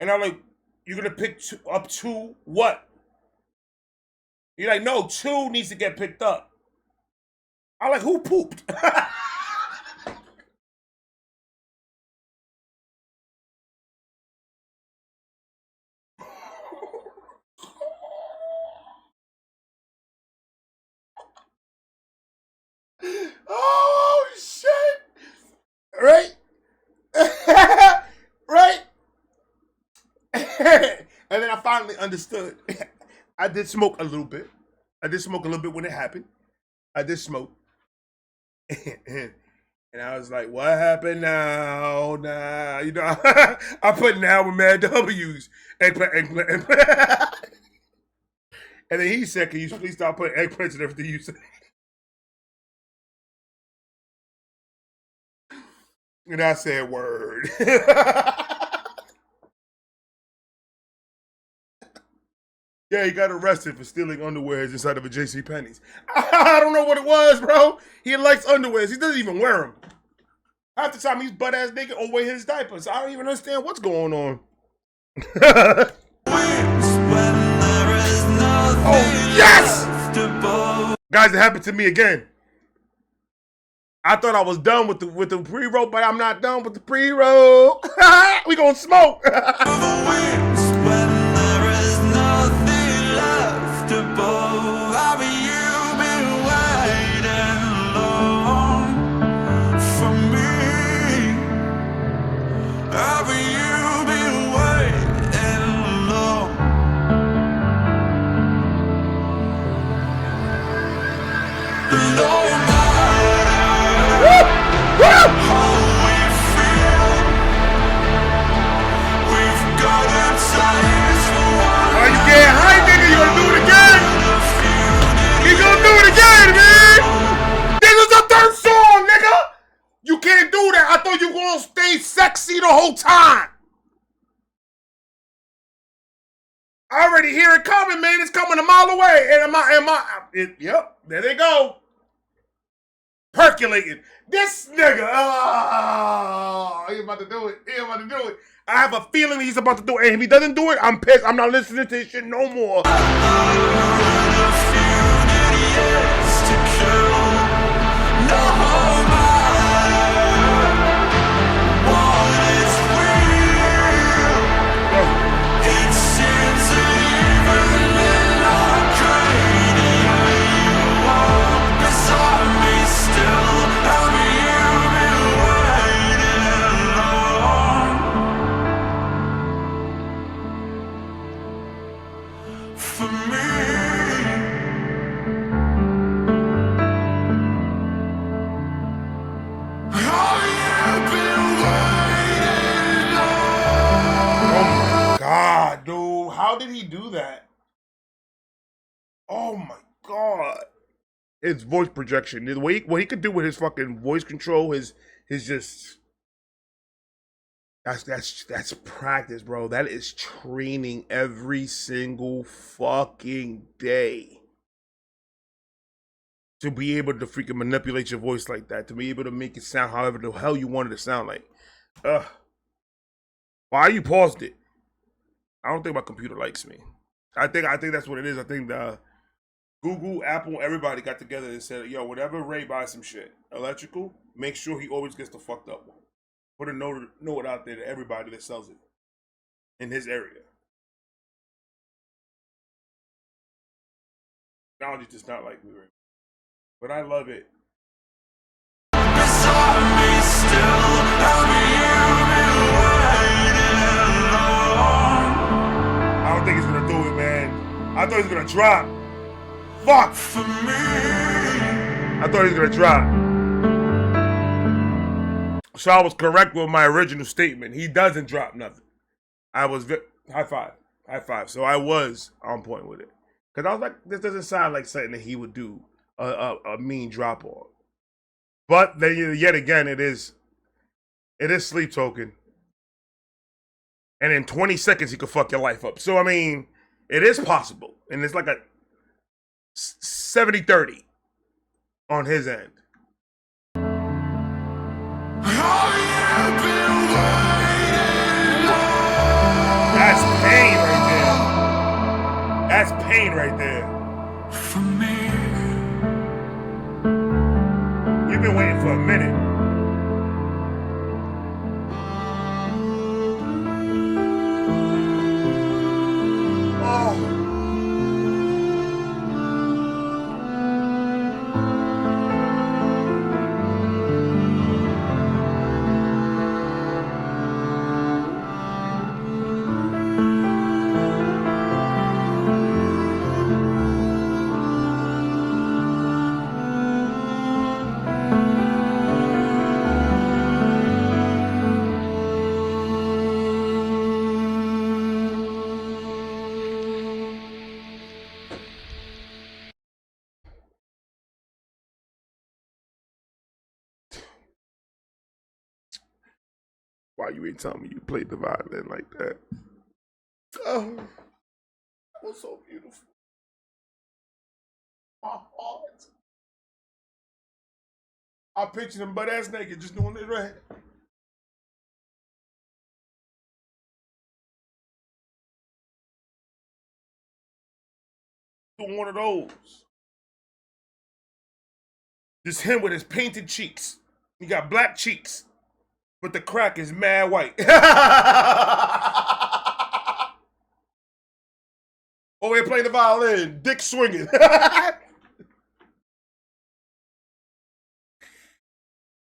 And I'm like, you're gonna pick up 2 what? He's like, no, 2 needs to get picked up. I'm like, who pooped? Right? Right? And then I finally understood. I did smoke a little bit. I did smoke a little bit when it happened. I did smoke. And I was like, what happened now? Nah, you know, I put now with mad W's. Eggplant. And then he said, can you please stop putting eggplants and everything you say? And I said, word. Yeah, he got arrested for stealing underwears inside of a JCPenney's. I don't know what it was, bro. He likes underwears. He doesn't even wear them. Half the time he's butt-ass naked or wear his diapers. I don't even understand what's going on. Oh, yes! Guys, it happened to me again. I thought I was done with the pre-roll, but I'm not done with the pre-roll. We gonna smoke. You can't do that. I thought you were gonna stay sexy the whole time. I already hear it coming, man. It's coming a mile away. And yep, there they go. Percolating. This nigga. Oh, he's about to do it. He's about to do it. I have a feeling he's about to do it. And if he doesn't do it, I'm pissed. I'm not listening to this shit no more. How did he do that? Oh my god. His voice projection. The way what he could do with his fucking voice control, his just that's practice, bro. That is training every single fucking day. To be able to freaking manipulate your voice like that, to be able to make it sound however the hell you want it to sound like. Why you paused it? I don't think my computer likes me. I think that's what it is. I think Google, Apple, everybody got together and said, yo, whenever Ray buys some shit, electrical, make sure he always gets the fucked up one. Put a note out there to everybody that sells it in his area. Technology does not like me, Ray. But I love it. I don't think he's gonna do it, man. I thought he was gonna drop. Fuck! I thought he was gonna drop. So I was correct with my original statement. He doesn't drop nothing. I was high five. So I was on point with it. Cause I was like, this doesn't sound like something that he would do a mean drop on. But then yet again, it is sleep token. And in 20 seconds, he could fuck your life up. So, I mean, it is possible. And it's like a 70-30 on his end. That's pain right there. That's pain right there. For me. You've been waiting for a minute. Why you ain't telling me you played the violin like that? Oh, that was so beautiful. My heart. I pictured him butt ass naked, just doing it right. Doing one of those. Just him with his painted cheeks. He got black cheeks, but the crack is mad white. Over here playing the violin, dick swinging.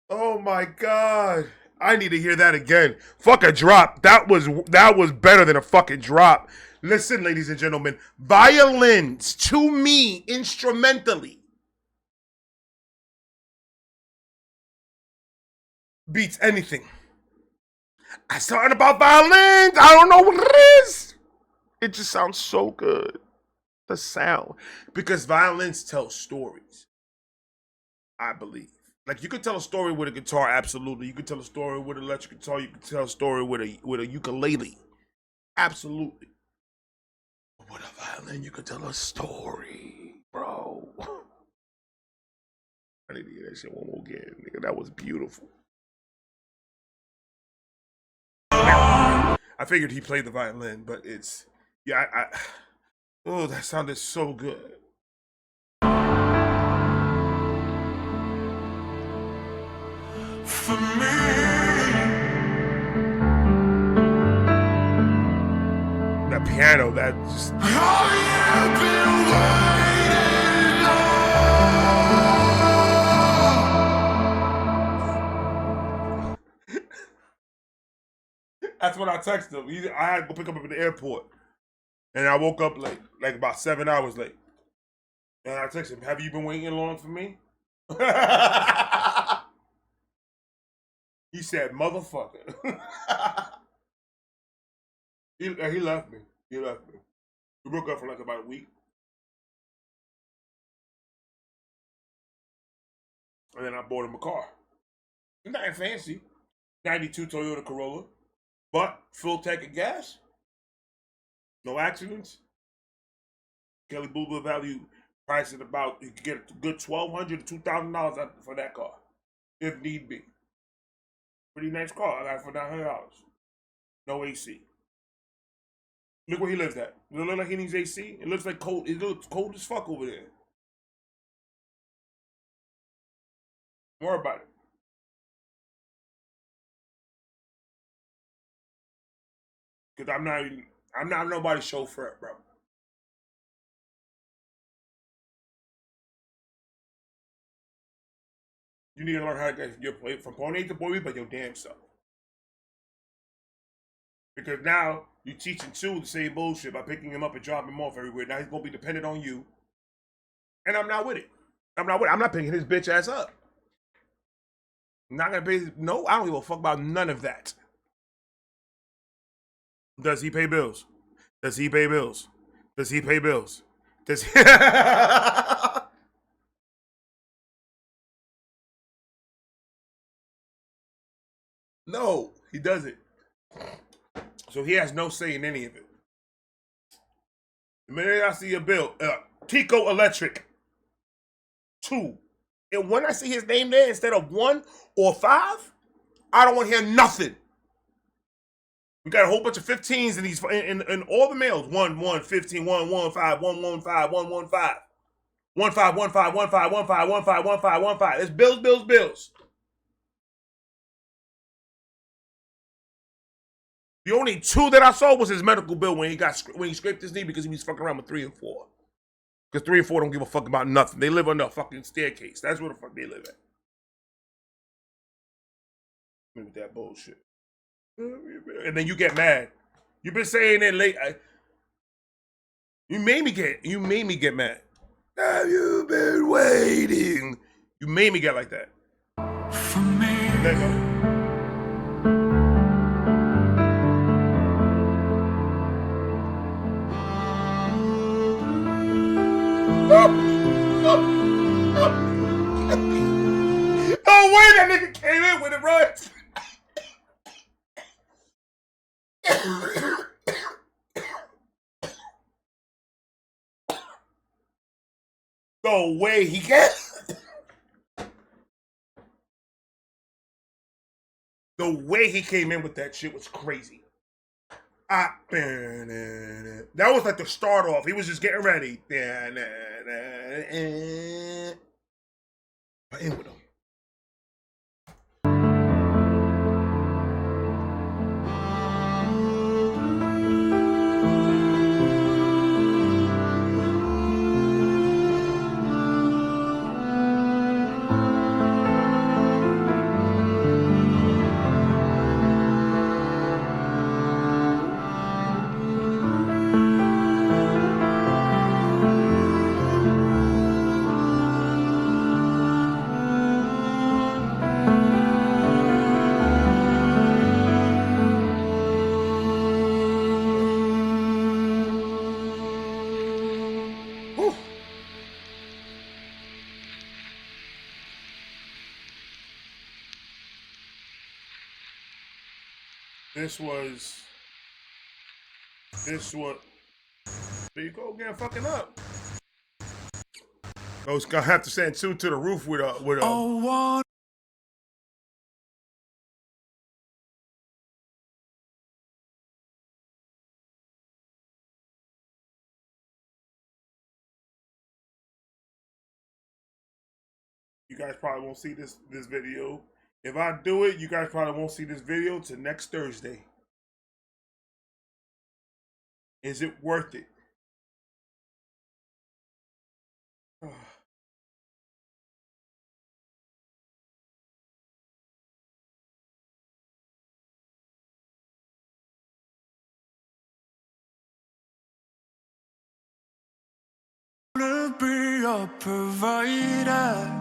Oh my God. I need to hear that again. Fuck a drop. That was better than a fucking drop. Listen, ladies and gentlemen, violins to me instrumentally beats anything. I something about violins. I don't know what it is. It just sounds so good. The sound. Because violins tell stories. I believe. Like, you could tell a story with a guitar, absolutely. You could tell a story with an electric guitar. You could tell a story with a ukulele. Absolutely. But with a violin, you could tell a story, bro. I need to hear that shit one more again, nigga. That was beautiful. I figured he played the violin, but it's... Yeah, oh, that sounded so good. For me, that piano, that just... all you've been waiting on. That's when I texted him. I had to go pick him up at the airport. And I woke up late, like about 7 hours late. And I texted him, have you been waiting long for me? He said, motherfucker. He left me. He left me. We broke up for like about a week. And then I bought him a car. Nothing fancy. 92 Toyota Corolla. But full tank of gas. No accidents. Kelly Blue Book value price at about, you can get a good $1,200 to $2,000 for that car. If need be. Pretty nice car. I got it for $900. No AC. Look where he lives at. Does it look like he needs AC? It looks like cold. It looks cold as fuck over there. Don't worry about it. Cause I'm not nobody's chauffeur, bro. You need to learn how to get your plate from point A to point B by your damn self. Because now you're teaching Sue the same bullshit by picking him up and dropping him off everywhere. Now he's gonna be dependent on you. And I'm not with it. I'm not picking his bitch ass up. I'm not gonna pay. No, I don't give a fuck about none of that. Does he pay bills? Does he pay bills? Does he pay bills? Does he? No, he doesn't. So he has no say in any of it. The minute I see a bill, Tico Electric 2, and when I see his name there instead of 1 or 5, I don't want to hear nothing. We got a whole bunch of 15s in these in all the mails. 1 1 15 1 1 5 1 1 5 1 1 5 1 5 1 5 1 5 1 5 1 5 1 5 1 5. It's bills, bills, bills. The only 2 that I saw was his medical bill when he scraped his knee because he was fucking around with 3 and 4. Because 3 and 4 don't give a fuck about nothing. They live under a fucking staircase. That's where the fuck they live at. Look at that bullshit. And then you get mad. You've been saying it late. You made me get mad. Have you been waiting? You made me get like that. For me. There you go. Oh wait, that nigga came in with it, bro. The way he gets, the way he came in with that shit was crazy. That was like the start off. He was just getting ready. I in with him. This was. There you go again, fucking up. I was gonna have to send two to the roof with a. You guys probably won't see this video. If I do it, you guys probably won't see this video till next Thursday. Is it worth it? To be a provider,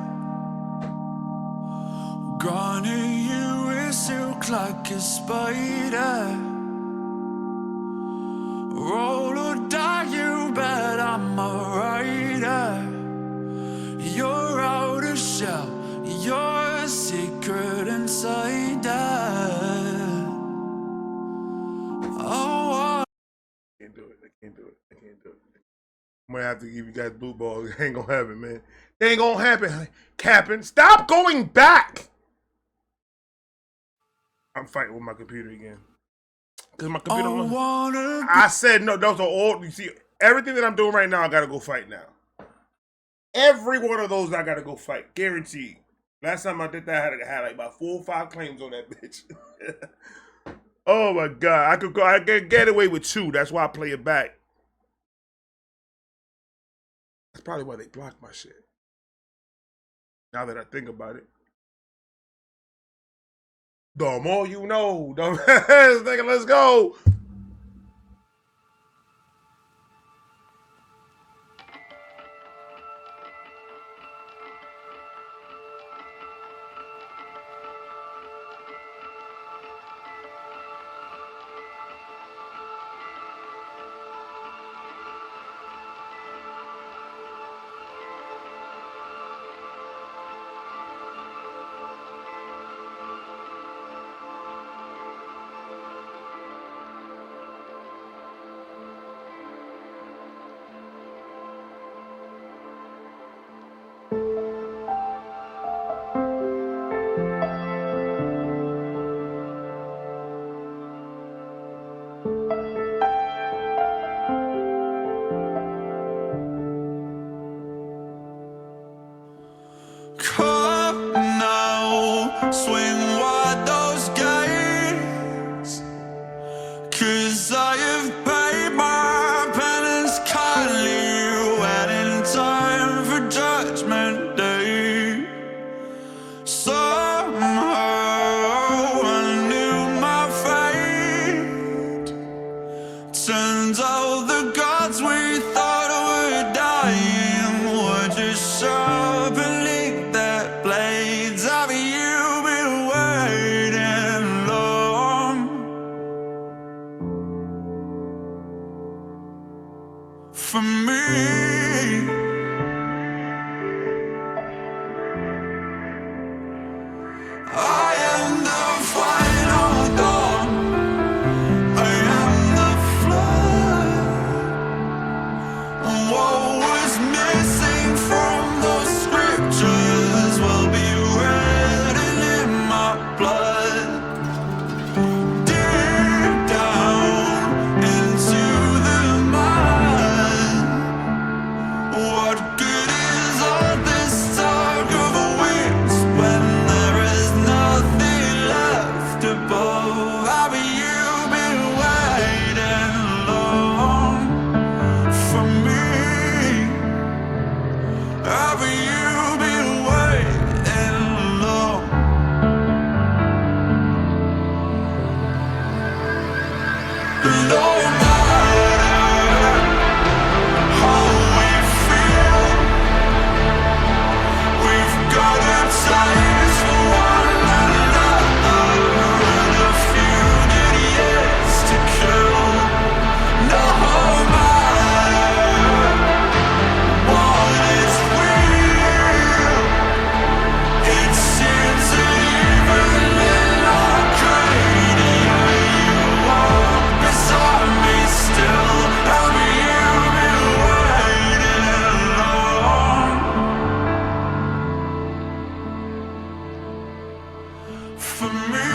gonna you with silk like a spider. Roll or die, you bet I'm a rider. You're out of shell, you're a secret insider. Oh, I can't do it. I'm gonna have to give you guys blue balls. It ain't gonna happen, man. It ain't gonna happen. Captain, stop going back. I'm fighting with my computer again. Cause my computer. I said no. Those are all. You see, everything that I'm doing right now, I gotta go fight now. Every one of those, I gotta go fight. Guaranteed. Last time I did that, I had like about 4 or 5 claims on that bitch. Oh my god, I could get away with 2. That's why I play it back. That's probably why they blocked my shit. Now that I think about it. The more you know. Nigga, let's go. come now, swing wide those gates, 'cause I have paid my penance kindly, waiting time for judgment day. Somehow I knew my fate. Turns out the gods we thought were dying were just sharpening their blades. Have you been waiting long for me? I am the final dawn. I am Haven't you been waiting long for me? Haven't you been waiting long? No matter how we feel, we've got a taste for one another and a few good years to kill. No matter what is real, it seems that even in Arcadia you walk beside me still. Haven't you been waiting long for me?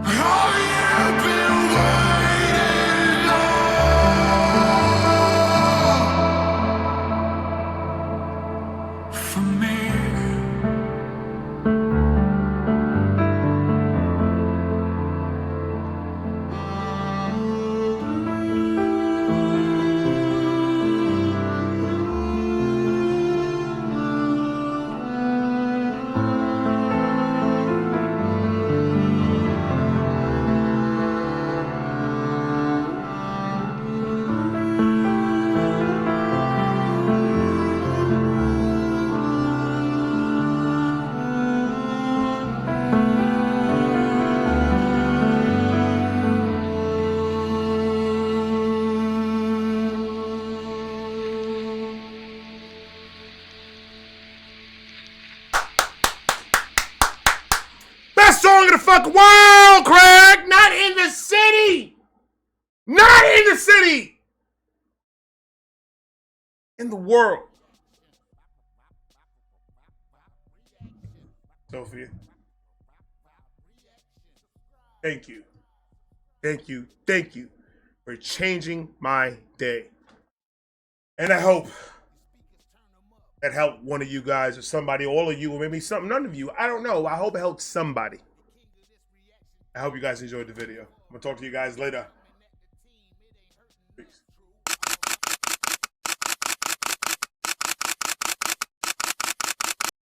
Have you been waiting long for me? Best song of the fucking world, Craig! Not in the city! Not in the city! In the world. Sophia. Thank you. Thank you. Thank you for changing my day. And I hope that helped one of you guys or somebody, all of you, or maybe some, none of you. I don't know. I hope it helped somebody. I hope you guys enjoyed the video. I'm going to talk to you guys later.